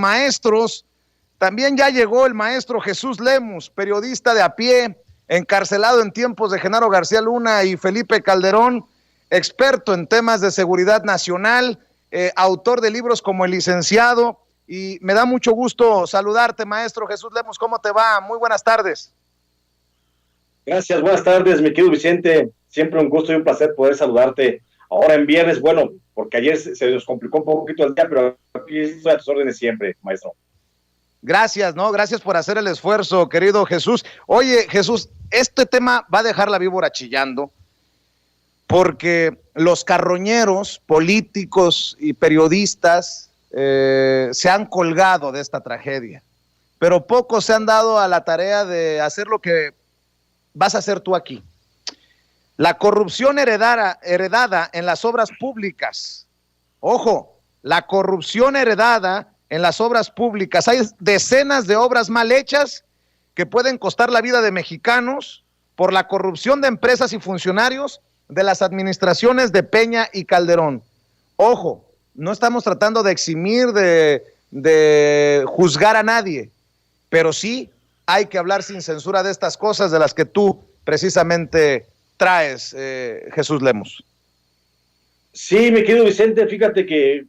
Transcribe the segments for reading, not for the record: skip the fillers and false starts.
maestros, también ya llegó el maestro Jesús Lemus, periodista de a pie, encarcelado en tiempos de Genaro García Luna y Felipe Calderón, experto en temas de seguridad nacional, autor de libros como El Licenciado, y me da mucho gusto saludarte, maestro Jesús Lemus. ¿Cómo te va? Muy buenas tardes. Gracias, buenas tardes, mi querido Vicente. Siempre un gusto y un placer poder saludarte ahora en viernes. Bueno, porque ayer se nos complicó un poquito el día, pero aquí estoy a tus órdenes siempre, maestro. Gracias, ¿no? Gracias por hacer el esfuerzo, querido Jesús. Oye, Jesús, este tema va a dejar la víbora chillando porque los carroñeros políticos y periodistas se han colgado de esta tragedia, pero pocos se han dado a la tarea de hacer lo que vas a hacer tú aquí. La corrupción heredada en las obras públicas. Ojo, la corrupción heredada en las obras públicas. Hay decenas de obras mal hechas que pueden costar la vida de mexicanos por la corrupción de empresas y funcionarios de las administraciones de Peña y Calderón. Ojo, no estamos tratando de eximir, de juzgar a nadie, pero sí hay que hablar sin censura de estas cosas de las que tú precisamente traes, Jesús Lemus. Sí, mi querido Vicente, fíjate que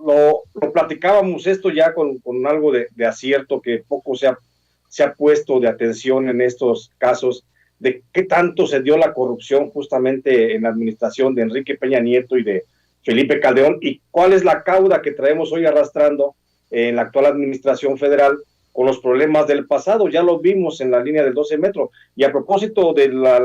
lo platicábamos esto ya con algo de acierto, que poco se ha puesto de atención en estos casos, de qué tanto se dio la corrupción justamente en la administración de Enrique Peña Nieto y de Felipe Calderón, y cuál es la cauda que traemos hoy arrastrando en la actual administración federal con los problemas del pasado. Ya lo vimos en la línea del 12 metro. Y a propósito de los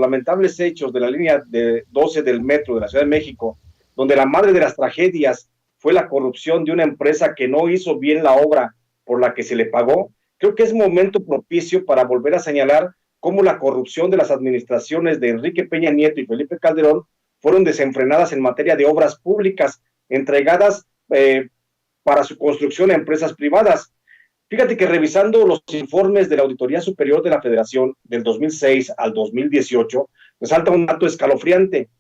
lamentables hechos de la línea de 12 del metro de la Ciudad de México, donde la madre de las tragedias fue la corrupción de una empresa que no hizo bien la obra por la que se le pagó, creo que es momento propicio para volver a señalar cómo la corrupción de las administraciones de Enrique Peña Nieto y Felipe Calderón fueron desenfrenadas en materia de obras públicas, entregadas para su construcción a empresas privadas. Fíjate que revisando los informes de la Auditoría Superior de la Federación del 2006 al 2018, resalta un dato escalofriante.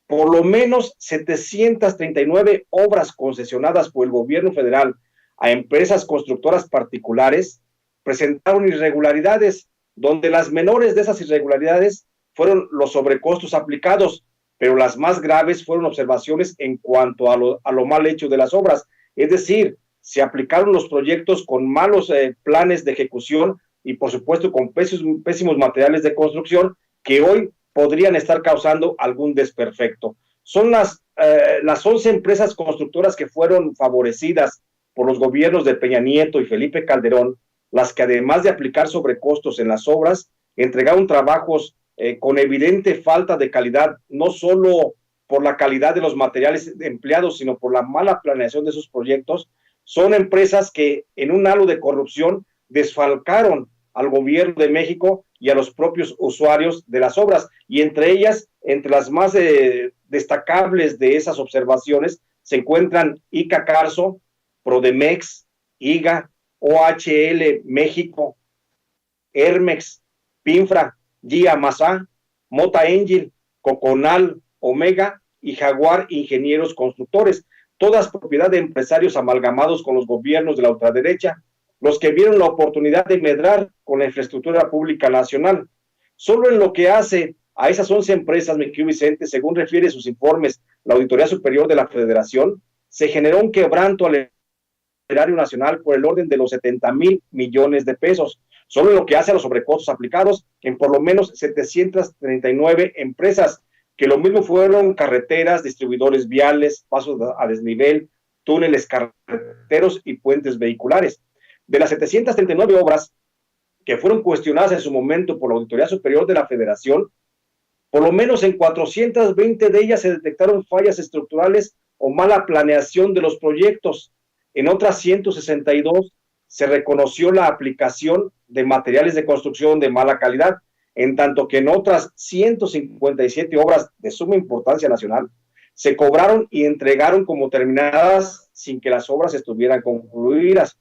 Por lo menos 739 obras concesionadas por el gobierno federal a empresas constructoras particulares presentaron irregularidades, donde las menores de esas irregularidades fueron los sobrecostos aplicados, pero las más graves fueron observaciones en cuanto a lo mal hecho de las obras. Es decir, se aplicaron los proyectos con malos planes de ejecución y por supuesto con pésimos materiales de construcción que hoy podrían estar causando algún desperfecto. Son las 11 empresas constructoras que fueron favorecidas por los gobiernos de Peña Nieto y Felipe Calderón, las que además de aplicar sobrecostos en las obras, entregaron trabajos con evidente falta de calidad, no solo por la calidad de los materiales empleados, sino por la mala planeación de sus proyectos. Son empresas que en un halo de corrupción desfalcaron al gobierno de México y a los propios usuarios de las obras, y entre ellas, entre las más destacables de esas observaciones, se encuentran ICA Carso, Prodemex, IGA, OHL México, Hermex, Pinfra, GIA Mazá, Mota Engil, Coconal, Omega y Jaguar Ingenieros Constructores, todas propiedad de empresarios amalgamados con los gobiernos de la ultraderecha, los que vieron la oportunidad de medrar con la infraestructura pública nacional. Solo en lo que hace a esas 11 empresas, mi querido Vicente, según refiere sus informes la Auditoría Superior de la Federación, se generó un quebranto al erario nacional por el orden de los 70,000 millones de pesos. Solo en lo que hace a los sobrecostos aplicados en por lo menos 739 empresas, que lo mismo fueron carreteras, distribuidores viales, pasos a desnivel, túneles carreteros y puentes vehiculares. De las 739 obras que fueron cuestionadas en su momento por la Auditoría Superior de la Federación, por lo menos en 420 de ellas se detectaron fallas estructurales o mala planeación de los proyectos. En otras 162 se reconoció la aplicación de materiales de construcción de mala calidad, en tanto que en otras 157 obras de suma importancia nacional se cobraron y entregaron como terminadas sin que las obras estuvieran concluidas.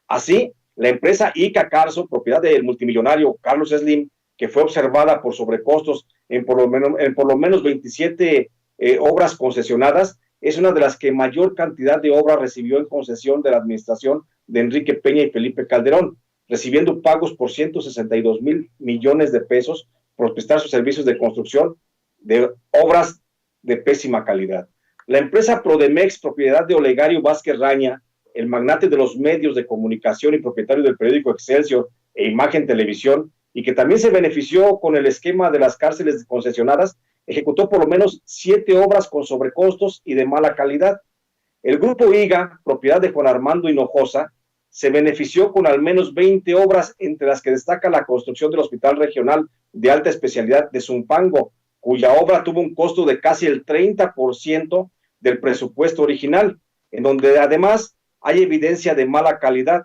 Así, la empresa ICA Carso, propiedad del multimillonario Carlos Slim, que fue observada por sobrecostos en por lo menos 27 obras concesionadas, es una de las que mayor cantidad de obras recibió en concesión de la administración de Enrique Peña y Felipe Calderón, recibiendo pagos por 162,000 millones de pesos por prestar sus servicios de construcción de obras de pésima calidad. La empresa Prodemex, propiedad de Olegario Vázquez Raña, el magnate de los medios de comunicación y propietario del periódico Excelsior e Imagen Televisión, y que también se benefició con el esquema de las cárceles concesionadas, ejecutó por lo menos 7 obras con sobrecostos y de mala calidad. El grupo IGA, propiedad de Juan Armando Hinojosa, se benefició con al menos 20 obras, entre las que destaca la construcción del Hospital Regional de Alta Especialidad de Zumpango, cuya obra tuvo un costo de casi el 30% del presupuesto original, en donde además hay evidencia de mala calidad.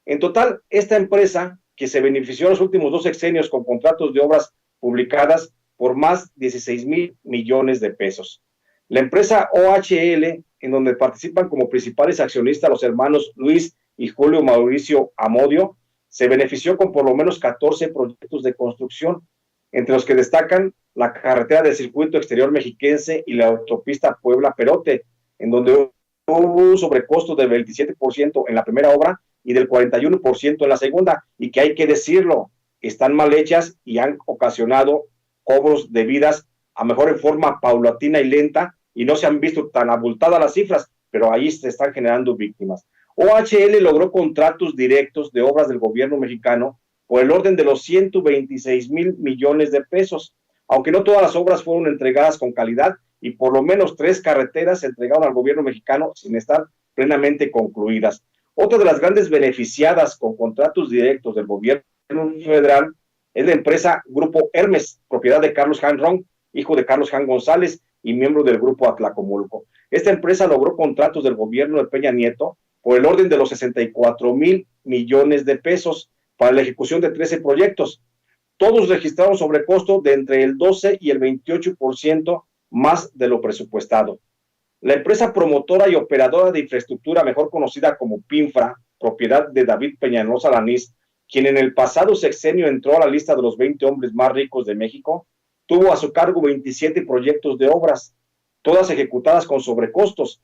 En total, esta empresa, que se benefició en los últimos 2 sexenios con contratos de obras publicadas por más de 16,000 millones de pesos. La empresa OHL, en donde participan como principales accionistas los hermanos Luis y Julio Mauricio Amodio, se benefició con por lo menos 14 proyectos de construcción, entre los que destacan la carretera del circuito exterior mexiquense y la autopista Puebla-Perote, en donde hubo un sobrecosto del 27% en la primera obra y del 41% en la segunda, y que hay que decirlo, están mal hechas y han ocasionado cobros de vidas, a mejor en forma paulatina y lenta, y no se han visto tan abultadas las cifras, pero ahí se están generando víctimas. OHL logró contratos directos de obras del gobierno mexicano por el orden de los 126,000 millones de pesos, aunque no todas las obras fueron entregadas con calidad, y por lo menos 3 carreteras se entregaron al gobierno mexicano sin estar plenamente concluidas. Otra de las grandes beneficiadas con contratos directos del gobierno federal es la empresa Grupo Hermes, propiedad de Carlos Han Ron, hijo de Carlos Han González y miembro del Grupo Atlacomulco. Esta empresa logró contratos del gobierno de Peña Nieto por el orden de los 64,000 millones de pesos para la ejecución de 13 proyectos. Todos registraron sobrecosto de entre el 12 y el 28% más de lo presupuestado. La empresa promotora y operadora de infraestructura, mejor conocida como PINFRA, propiedad de David Peñalosa Lanís, quien en el pasado sexenio entró a la lista de los 20 hombres más ricos de México, tuvo a su cargo 27 proyectos de obras, todas ejecutadas con sobrecostos.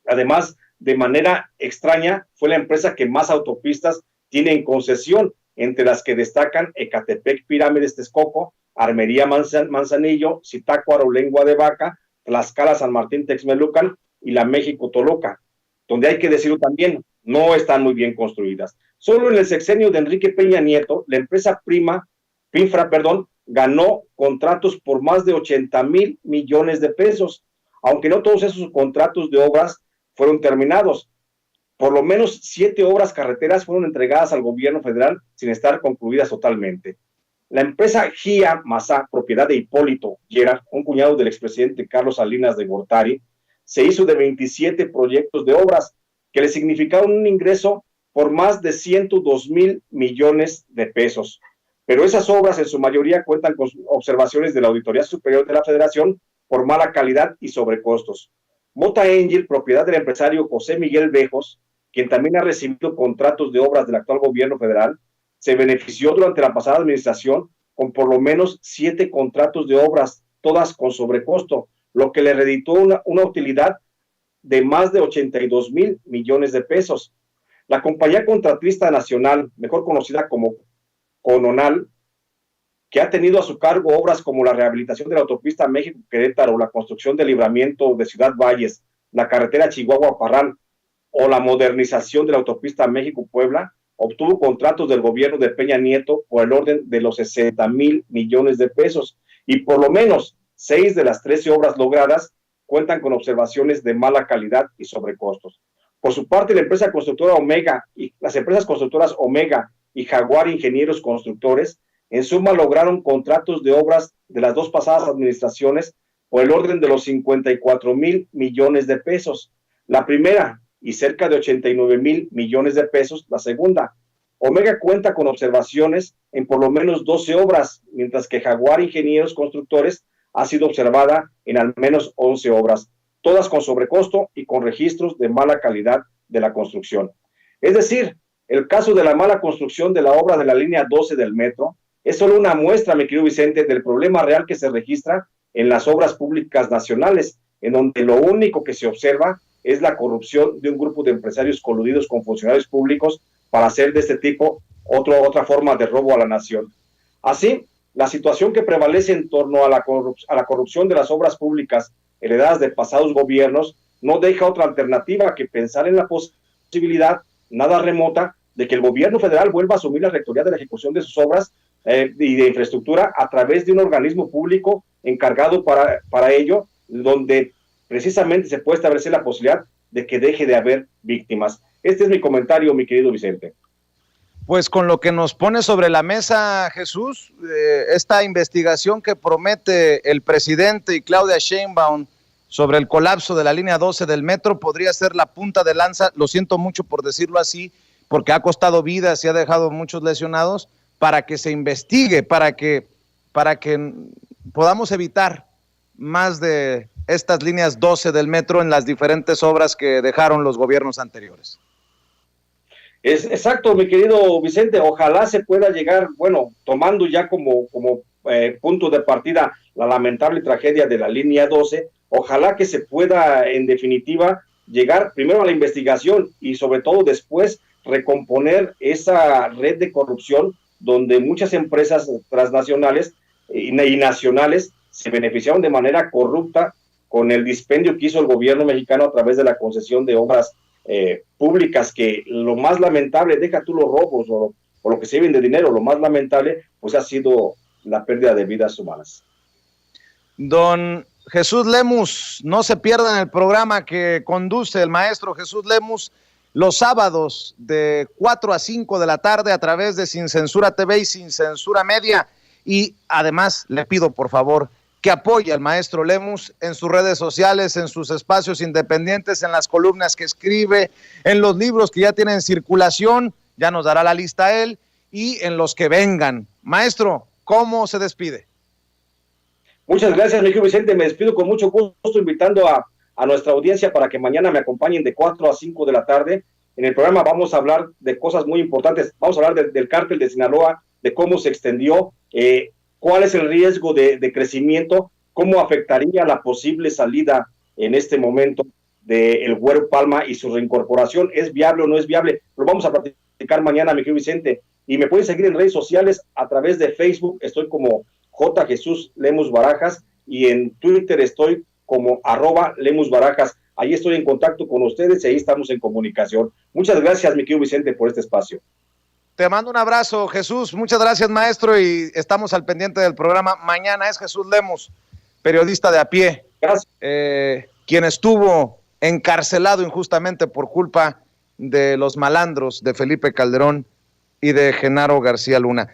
Además, de manera extraña, fue la empresa que más autopistas tiene en concesión, entre las que destacan Ecatepec Pirámides Texcoco, Armería Manzanillo, Zitácuaro Lengua de Vaca, Tlaxcala San Martín Texmelucan y la México Toluca, donde hay que decirlo también, no están muy bien construidas. Solo en el sexenio de Enrique Peña Nieto, la empresa PINFRA, ganó contratos por más de 80,000 millones de pesos, aunque no todos esos contratos de obras fueron terminados. Por lo menos 7 obras carreteras fueron entregadas al gobierno federal sin estar concluidas totalmente. La empresa GIA Mazá, propiedad de Hipólito Llera, un cuñado del expresidente Carlos Salinas de Gortari, se hizo de 27 proyectos de obras que le significaron un ingreso por más de 102,000 millones de pesos. Pero esas obras en su mayoría cuentan con observaciones de la Auditoría Superior de la Federación por mala calidad y sobrecostos. Mota Angel, propiedad del empresario José Miguel Bejos, quien también ha recibido contratos de obras del actual gobierno federal, se benefició durante la pasada administración con por lo menos 7 contratos de obras, todas con sobrecosto, lo que le reditó una utilidad de más de 82,000 millones de pesos. La compañía contratista nacional, mejor conocida como Cononal, que ha tenido a su cargo obras como la rehabilitación de la autopista México-Querétaro, la construcción del libramiento de Ciudad Valles, la carretera Chihuahua-Parral o la modernización de la autopista México-Puebla, obtuvo contratos del gobierno de Peña Nieto por el orden de los 60,000 millones de pesos, y por lo menos 6 de las 13 obras logradas cuentan con observaciones de mala calidad y sobrecostos. Por su parte, la empresa constructora Omega y las empresas constructoras Omega y Jaguar Ingenieros Constructores en suma lograron contratos de obras de las 2 pasadas administraciones por el orden de los 54,000 millones de pesos. La primera, y cerca de 89,000 millones de pesos, la segunda. Omega cuenta con observaciones en por lo menos 12 obras, mientras que Jaguar Ingenieros Constructores ha sido observada en al menos 11 obras, todas con sobrecosto y con registros de mala calidad de la construcción. Es decir, el caso de la mala construcción de la obra de la línea 12 del metro es solo una muestra, mi querido Vicente, del problema real que se registra en las obras públicas nacionales, en donde lo único que se observa es la corrupción de un grupo de empresarios coludidos con funcionarios públicos para hacer de este tipo otra forma de robo a la nación. Así, la situación que prevalece en torno a la corrupción de las obras públicas heredadas de pasados gobiernos no deja otra alternativa que pensar en la posibilidad nada remota de que el gobierno federal vuelva a asumir la rectoría de la ejecución de sus obras y de infraestructura a través de un organismo público encargado para ello, donde precisamente se puede establecer la posibilidad de que deje de haber víctimas. Este es mi comentario, mi querido Vicente. Pues con lo que nos pone sobre la mesa, Jesús, esta investigación que promete el presidente y Claudia Sheinbaum sobre el colapso de la línea 12 del metro podría ser la punta de lanza, lo siento mucho por decirlo así, porque ha costado vidas y ha dejado muchos lesionados, para que se investigue, para que podamos evitar más de estas líneas 12 del metro en las diferentes obras que dejaron los gobiernos anteriores. Es exacto, mi querido Vicente, ojalá se pueda llegar, bueno, tomando ya como punto de partida la lamentable tragedia de la línea 12, ojalá que se pueda en definitiva llegar primero a la investigación y sobre todo después recomponer esa red de corrupción donde muchas empresas transnacionales y nacionales se beneficiaron de manera corrupta con el dispendio que hizo el gobierno mexicano a través de la concesión de obras públicas, que lo más lamentable, deja tú los robos o lo que se lleven de dinero, lo más lamentable pues ha sido la pérdida de vidas humanas. Don Jesús Lemus, no se pierdan el programa que conduce el maestro Jesús Lemus los sábados de 4 a 5 de la tarde a través de Sin Censura TV y Sin Censura Media. Y además le pido por favor que apoye al maestro Lemus en sus redes sociales, en sus espacios independientes, en las columnas que escribe, en los libros que ya tienen circulación, ya nos dará la lista él, y en los que vengan. Maestro, ¿cómo se despide? Muchas gracias, mi querido Vicente. Me despido con mucho gusto, invitando a nuestra audiencia para que mañana me acompañen de 4 a 5 de la tarde. En el programa vamos a hablar de cosas muy importantes. Vamos a hablar del cártel de Sinaloa, de cómo se extendió, cuál es el riesgo de crecimiento, cómo afectaría la posible salida en este momento del Güero Palma y su reincorporación. ¿Es viable o no es viable? Lo vamos a platicar mañana, mi querido Vicente. Y me pueden seguir en redes sociales a través de Facebook. Estoy como J. Jesús Lemus Barajas, y en Twitter estoy como @Lemus Barajas. Ahí estoy en contacto con ustedes y ahí estamos en comunicación. Muchas gracias, mi querido Vicente, por este espacio. Te mando un abrazo, Jesús. Muchas gracias, maestro, y estamos al pendiente del programa. Mañana es Jesús Lemus, periodista de a pie, quien estuvo encarcelado injustamente por culpa de los malandros de Felipe Calderón y de Genaro García Luna.